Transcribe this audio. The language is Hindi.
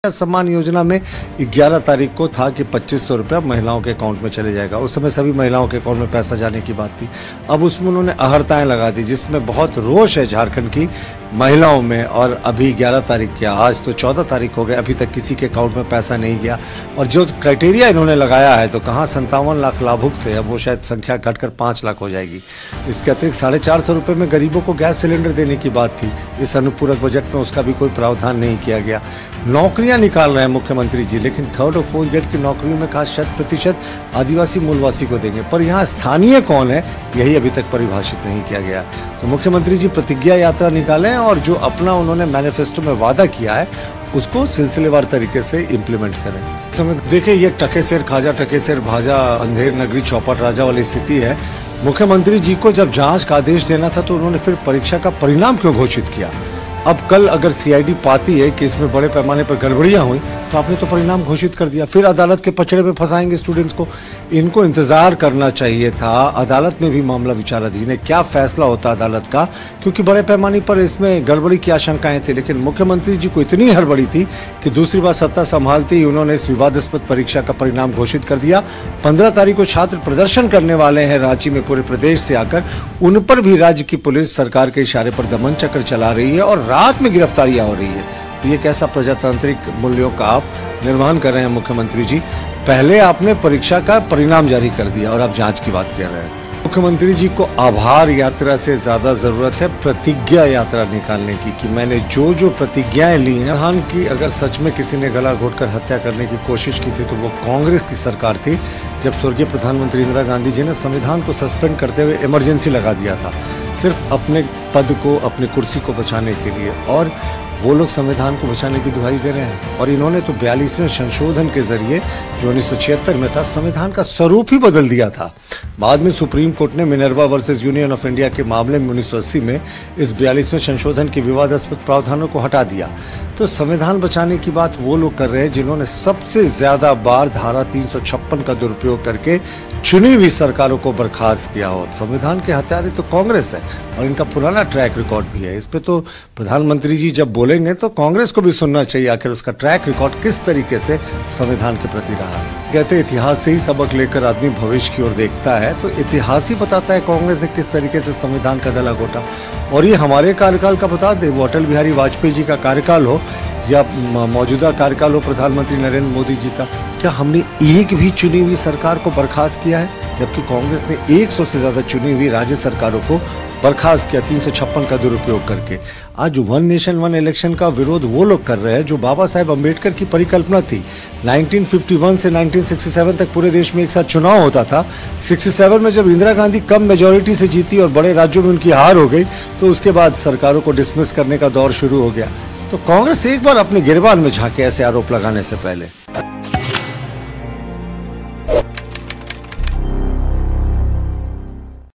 सम्मान योजना में 11 तारीख को था कि 2500 रुपया महिलाओं के अकाउंट में चले जाएगा। उस समय सभी महिलाओं के अकाउंट में पैसा जाने की बात थी। अब उसमें उन्होंने अहर्ताएं लगा दी, जिसमें बहुत रोष है झारखंड की महिलाओं में। और अभी 11 तारीख क्या, आज तो 14 तारीख हो गए, अभी तक किसी के अकाउंट में पैसा नहीं गया। और जो क्राइटेरिया इन्होंने लगाया है, तो कहाँ 57 लाख लाभुक थे, अब वो शायद संख्या घटकर 5 लाख हो जाएगी। इसके अतिरिक्त 450 रुपये में गरीबों को गैस सिलेंडर देने की बात थी। इस अनुपूरक बजट में उसका भी कोई प्रावधान नहीं किया गया। नौकरियां निकाल रहे हैं मुख्यमंत्री जी, लेकिन 3rd और 4th ग्रेड की नौकरियों में कहा 100% आदिवासी मूलवासी को देंगे, पर यहाँ स्थानीय कौन है यही अभी तक परिभाषित नहीं किया गया। तो मुख्यमंत्री जी प्रतिज्ञा यात्रा निकालें और जो अपना उन्होंने मैनिफेस्टो में वादा किया है उसको सिलसिलेवार तरीके से इम्प्लीमेंट करें। समय देखिए, ये टके सिर खाजा टके सिर भाजा अंधेर नगरी चौपट राजा वाली स्थिति है। मुख्यमंत्री जी को जब जांच का आदेश देना था तो उन्होंने फिर परीक्षा का परिणाम क्यों घोषित किया? अब कल अगर सीआईडी पाती है कि इसमें बड़े पैमाने पर गड़बड़ियां हुई तो आपने तो परिणाम घोषित कर दिया, फिर अदालत के पचड़े में फंसाएंगे स्टूडेंट्स को। इनको इंतजार करना चाहिए था, अदालत में भी मामला विचाराधीन है, क्या फैसला होता अदालत का, क्योंकि बड़े पैमाने पर इसमें गड़बड़ी की आशंकाएं थी। लेकिन मुख्यमंत्री जी को इतनी हड़बड़ी थी कि दूसरी बार सत्ता संभालते ही उन्होंने इस विवादास्पद परीक्षा का परिणाम घोषित कर दिया। 15 तारीख को छात्र प्रदर्शन करने वाले हैं रांची में पूरे प्रदेश से आकर, उन पर भी राज्य की पुलिस सरकार के इशारे पर दमन चक्र चला रही है और रात में गिरफ्तारियां हो रही है। तो ये कैसा प्रजातांत्रिक मूल्यों का आप निर्वहन कर रहे हैं मुख्यमंत्री जी? पहले आपने परीक्षा का परिणाम जारी कर दिया और आप जांच की बात कर रहे हैं। मुख्यमंत्री जी को आभार यात्रा से ज्यादा जरूरत है प्रतिज्ञा यात्रा निकालने की, कि मैंने जो जो प्रतिज्ञाएं ली हैं। हां की अगर सच में किसी ने गला घोटकर हत्या करने की कोशिश की थी तो वो कांग्रेस की सरकार थी, जब स्वर्गीय प्रधानमंत्री इंदिरा गांधी जी ने संविधान को सस्पेंड करते हुए इमरजेंसी लगा दिया था, सिर्फ अपने पद को, अपनी कुर्सी को बचाने के लिए। और वो लोग संविधान को बचाने की दुहाई दे रहे हैं। और इन्होंने तो 42वें संशोधन के जरिए, जो 1976 में था, संविधान का स्वरूप ही बदल दिया था। बाद में सुप्रीम कोर्ट ने Minerva versus union of India के मामले में 1980 में इस 42वें संशोधन के विवादास्पद प्रावधानों को हटा दिया। तो संविधान बचाने की बात वो लोग कर रहे हैं जिन्होंने सबसे ज्यादा बार धारा 356 का दुरुपयोग करके चुनी हुई सरकारों को बर्खास्त किया हो। संविधान के हत्यारे तो कांग्रेस है और इनका पुराना ट्रैक रिकॉर्ड भी है। इस पे तो प्रधानमंत्री जी जब बोलेंगे तो कांग्रेस को भी सुनना चाहिए, आखिर उसका ट्रैक रिकॉर्ड किस तरीके से संविधान के प्रति रहा है। कहते इतिहास से ही सबक लेकर आदमी भविष्य की ओर देखता है, तो इतिहास ही बताता है कांग्रेस ने किस तरीके से संविधान का गला घोटा। और ये हमारे कार्यकाल का बता दे, वो अटल बिहारी वाजपेयी जी का कार्यकाल हो या मौजूदा कार्यकाल हो प्रधानमंत्री नरेंद्र मोदी जी का, क्या हमने एक भी चुनी हुई सरकार को बर्खास्त किया है? जबकि कांग्रेस ने 100 से ज्यादा चुनी हुई राज्य सरकारों को बर्खास्त किया 356 का दुरुपयोग करके। आज 1 नेशन 1 इलेक्शन का विरोध वो लोग कर रहे हैं जो बाबा साहेब अम्बेडकर की परिकल्पना थी। 1951 से 1967 तक पूरे देश में एक साथ चुनाव होता था। 67 में जब इंदिरा गांधी कम मेजोरिटी से जीती और बड़े राज्यों में उनकी हार हो गई, तो उसके बाद सरकारों को डिसमिस करने का दौर शुरू हो गया। तो कांग्रेस एक बार अपने गिरबान में झांके ऐसे आरोप लगाने से पहले।